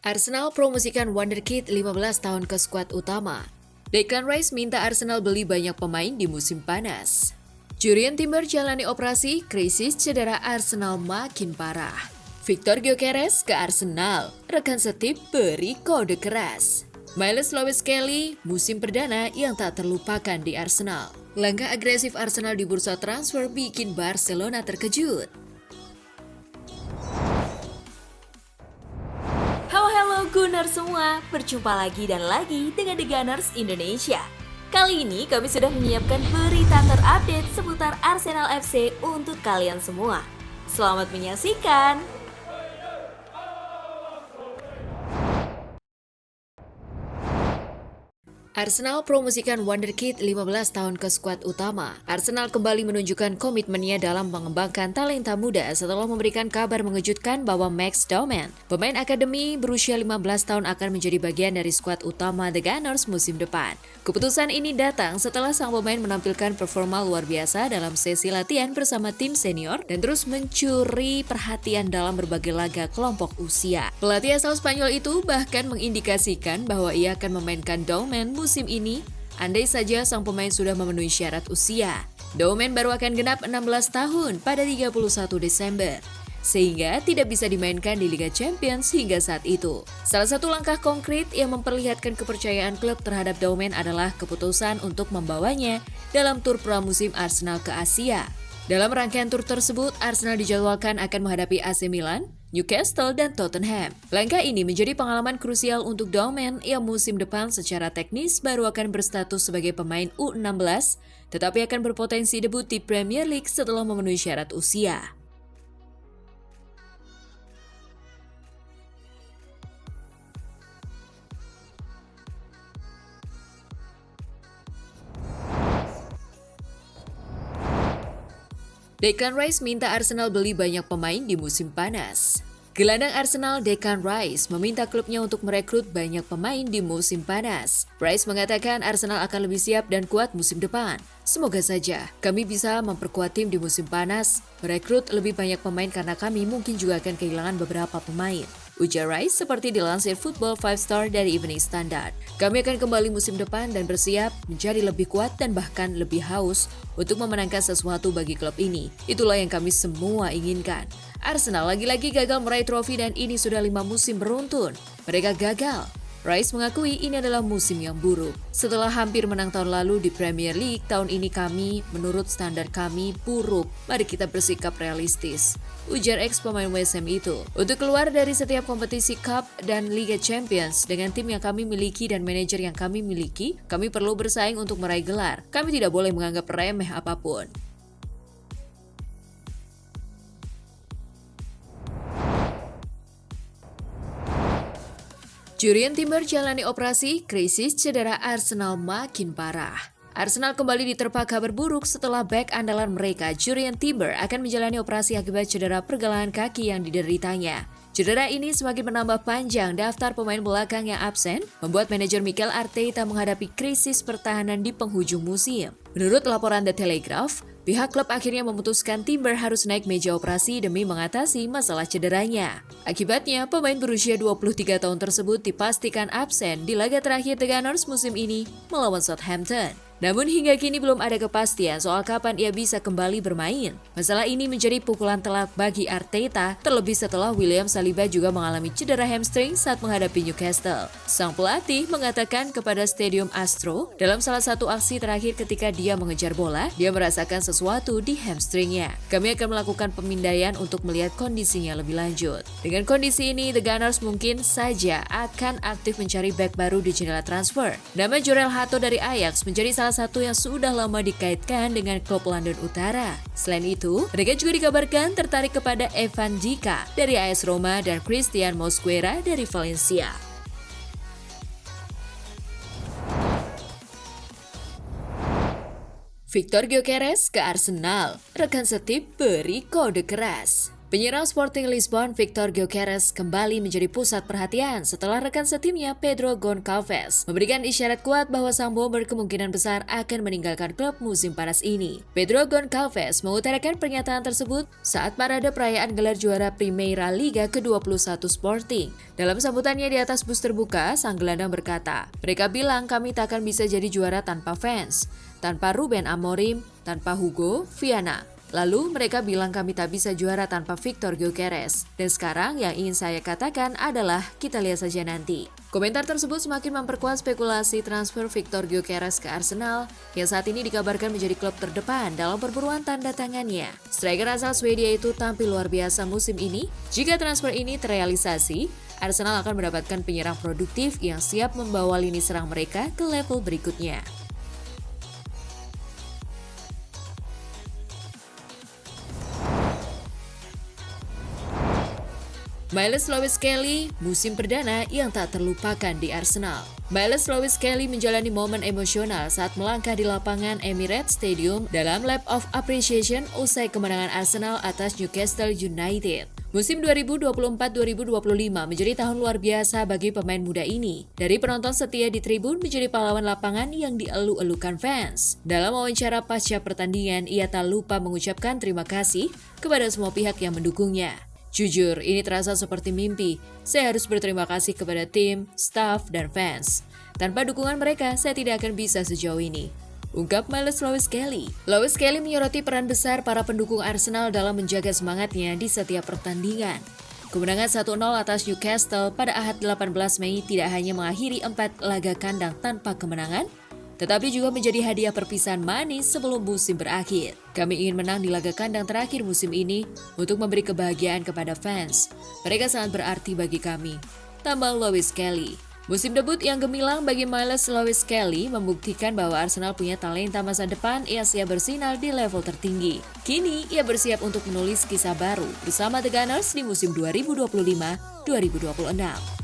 Arsenal promosikan Wonderkid 15 tahun ke skuad utama. Declan Rice minta Arsenal beli banyak pemain di musim panas. Jurrien Timber jalani operasi, krisis cedera Arsenal makin parah. Victor Gyökeres ke Arsenal, rekan setip beri kode keras. Miles Lewis-Kelly, musim perdana yang tak terlupakan di Arsenal. Langkah agresif Arsenal di bursa transfer bikin Barcelona terkejut. Halo Gunners semua, berjumpa lagi dan lagi dengan The Gunners Indonesia. Kali ini kami sudah menyiapkan berita terupdate seputar Arsenal FC untuk kalian semua. Selamat menyaksikan! Arsenal promosikan Wonderkid 15 tahun ke skuad utama. Arsenal kembali menunjukkan komitmennya dalam mengembangkan talenta muda setelah memberikan kabar mengejutkan bahwa Max Doman, pemain akademi berusia 15 tahun akan menjadi bagian dari skuad utama The Gunners musim depan. Keputusan ini datang setelah sang pemain menampilkan performa luar biasa dalam sesi latihan bersama tim senior dan terus mencuri perhatian dalam berbagai laga kelompok usia. Pelatih asal Spanyol itu bahkan mengindikasikan bahwa ia akan memainkan Doman musim ini, andai saja sang pemain sudah memenuhi syarat usia. Doman baru akan genap 16 tahun pada 31 Desember, sehingga tidak bisa dimainkan di Liga Champions hingga saat itu. Salah satu langkah konkret yang memperlihatkan kepercayaan klub terhadap Doman adalah keputusan untuk membawanya dalam tur pramusim Arsenal ke Asia. Dalam rangkaian tur tersebut, Arsenal dijadwalkan akan menghadapi AC Milan, Newcastle, dan Tottenham. Langkah ini menjadi pengalaman krusial untuk Doman yang musim depan secara teknis baru akan berstatus sebagai pemain U16, tetapi akan berpotensi debut di Premier League setelah memenuhi syarat usia. Declan Rice minta Arsenal beli banyak pemain di musim panas. Gelandang Arsenal Declan Rice meminta klubnya untuk merekrut banyak pemain di musim panas. Rice mengatakan Arsenal akan lebih siap dan kuat musim depan. Semoga saja kami bisa memperkuat tim di musim panas, merekrut lebih banyak pemain karena kami mungkin juga akan kehilangan beberapa pemain. Ujar Rice seperti dilansir Football 5 Star dari Evening Standard. Kami akan kembali musim depan dan bersiap menjadi lebih kuat dan bahkan lebih haus untuk memenangkan sesuatu bagi klub ini. Itulah yang kami semua inginkan. Arsenal lagi-lagi gagal meraih trofi dan ini sudah 5 musim beruntun. Mereka gagal. Rice mengakui ini adalah musim yang buruk. Setelah hampir menang tahun lalu di Premier League, tahun ini kami, menurut standar kami, buruk. Mari kita bersikap realistis. Ujar ex pemain West Ham itu. Untuk keluar dari setiap kompetisi Cup dan Liga Champions dengan tim yang kami miliki dan manajer yang kami miliki, kami perlu bersaing untuk meraih gelar. Kami tidak boleh menganggap remeh apapun. Jurrien Timber jalani operasi, krisis cedera Arsenal makin parah. Arsenal kembali diterpa kabar buruk setelah bek andalan mereka, Jurrien Timber, akan menjalani operasi akibat cedera pergelangan kaki yang dideritanya. Cedera ini semakin menambah panjang daftar pemain belakang yang absen, membuat manajer Mikel Arteta menghadapi krisis pertahanan di penghujung musim. Menurut laporan The Telegraph, pihak klub akhirnya memutuskan Timber harus naik meja operasi demi mengatasi masalah cederanya. Akibatnya, pemain berusia 23 tahun tersebut dipastikan absen di laga terakhir The Gunners musim ini melawan Southampton. Namun hingga kini belum ada kepastian soal kapan ia bisa kembali bermain. Masalah ini menjadi pukulan telak bagi Arteta, terlebih setelah William Saliba juga mengalami cedera hamstring saat menghadapi Newcastle. Sang pelatih mengatakan kepada Stadium Astro, dalam salah satu aksi terakhir ketika dia mengejar bola, dia merasakan sesuatu di hamstringnya. Kami akan melakukan pemindaian untuk melihat kondisinya lebih lanjut. Dengan kondisi ini, The Gunners mungkin saja akan aktif mencari bek baru di jendela transfer. Nama Jorel Hato dari Ajax menjadi salah satu yang sudah lama dikaitkan dengan klub London Utara. Selain itu, mereka juga dikabarkan tertarik kepada Evan Dika dari AS Roma dan Christian Mosquera dari Valencia. Victor Gyökeres ke Arsenal, rekan setip beri kode keras. Penyerang Sporting Lisbon Victor Gyökeres kembali menjadi pusat perhatian setelah rekan setimnya Pedro Goncalves memberikan isyarat kuat bahwa sang bomber kemungkinan besar akan meninggalkan klub musim panas ini. Pedro Goncalves mengutarakan pernyataan tersebut saat parade perayaan gelar juara Primeira Liga ke-21 Sporting. Dalam sambutannya di atas bus terbuka, sang gelandang berkata, "Mereka bilang kami tak akan bisa jadi juara tanpa fans, tanpa Ruben Amorim, tanpa Hugo Viana. Lalu mereka bilang kami tak bisa juara tanpa Victor Gyökeres. Dan sekarang yang ingin saya katakan adalah kita lihat saja nanti." Komentar tersebut semakin memperkuat spekulasi transfer Victor Gyökeres ke Arsenal yang saat ini dikabarkan menjadi klub terdepan dalam perburuan tanda tangannya. Striker asal Swedia itu tampil luar biasa musim ini. Jika transfer ini terrealisasi, Arsenal akan mendapatkan penyerang produktif yang siap membawa lini serang mereka ke level berikutnya. Miles Lewis Kelly, musim perdana yang tak terlupakan di Arsenal. Miles Lewis Kelly menjalani momen emosional saat melangkah di lapangan Emirates Stadium dalam lap of appreciation usai kemenangan Arsenal atas Newcastle United. Musim 2024-2025 menjadi tahun luar biasa bagi pemain muda ini. Dari penonton setia di tribun menjadi pahlawan lapangan yang dielu-elukan fans. Dalam wawancara pasca pertandingan, ia tak lupa mengucapkan terima kasih kepada semua pihak yang mendukungnya. "Jujur, ini terasa seperti mimpi. Saya harus berterima kasih kepada tim, staf, dan fans. Tanpa dukungan mereka, saya tidak akan bisa sejauh ini," ungkap Miles Lewis Kelly. Lewis Kelly menyoroti peran besar para pendukung Arsenal dalam menjaga semangatnya di setiap pertandingan. Kemenangan 1-0 atas Newcastle pada Ahad 18 Mei tidak hanya mengakhiri 4 laga kandang tanpa kemenangan, tetapi juga menjadi hadiah perpisahan manis sebelum musim berakhir. "Kami ingin menang di laga kandang terakhir musim ini untuk memberi kebahagiaan kepada fans. Mereka sangat berarti bagi kami," tambah Lewis Kelly. Musim debut yang gemilang bagi Miles Lewis Kelly membuktikan bahwa Arsenal punya talenta masa depan yang siap bersinar di level tertinggi. Kini, ia bersiap untuk menulis kisah baru bersama The Gunners di musim 2025-2026.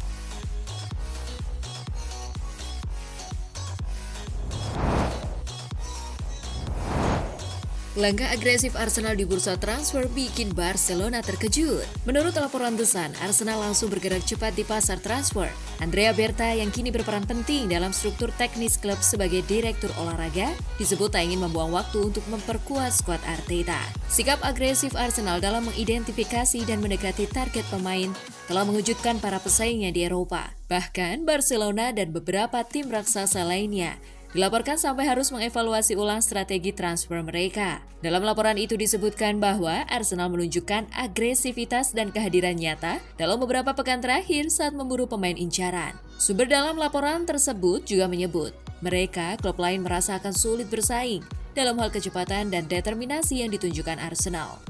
Langkah agresif Arsenal di bursa transfer bikin Barcelona terkejut. Menurut laporan The Sun, Arsenal langsung bergerak cepat di pasar transfer. Andrea Berta yang kini berperan penting dalam struktur teknis klub sebagai direktur olahraga disebut tak ingin membuang waktu untuk memperkuat skuad Arteta. Sikap agresif Arsenal dalam mengidentifikasi dan mendekati target pemain telah mengejutkan para pesaingnya di Eropa. Bahkan Barcelona dan beberapa tim raksasa lainnya dilaporkan sampai harus mengevaluasi ulang strategi transfer mereka. Dalam laporan itu disebutkan bahwa Arsenal menunjukkan agresivitas dan kehadiran nyata dalam beberapa pekan terakhir saat memburu pemain incaran. Sumber dalam laporan tersebut juga menyebut, mereka klub lain merasa akan sulit bersaing dalam hal kecepatan dan determinasi yang ditunjukkan Arsenal.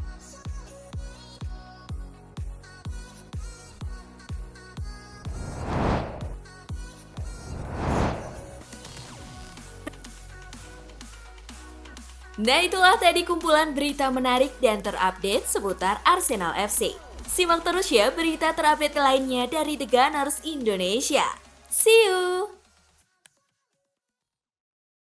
Nah, itulah tadi kumpulan berita menarik dan terupdate seputar Arsenal FC. Simak terus ya berita terupdate lainnya dari The Gunners Indonesia. See you!